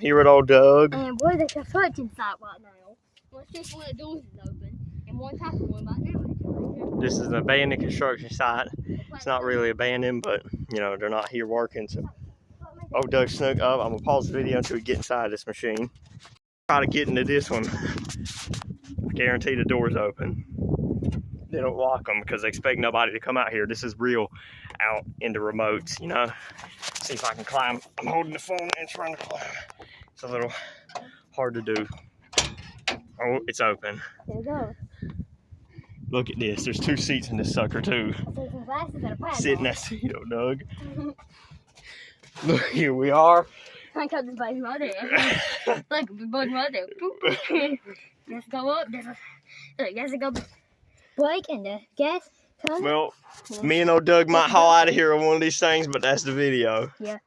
here with old Doug. And we're the construction site right now. Let's see if one of the doors is open. And one type of one right now. This is an abandoned construction site. It's not really abandoned, but you know, they're not here working. So old Doug snuck up. I'm gonna pause the video until we get inside this machine. Try to get into this one. I guarantee the door's open. They don't lock them because they expect nobody to come out here. This is real out in the remotes, you know. See if I can climb. I'm holding the phone and trying to climb. It's a little hard to do. Oh, it's open. There you go. Look at this. There's 2 seats in this sucker too. I'll take some glasses and a pad. Sit in that seat, oh Doug. Look, here we are. I got this baby right there. Look, the button right there. Let's go up. Let's go. Blake and the gas. Well, me and old Doug might haul out of here on one of these things, but that's the video. Yeah.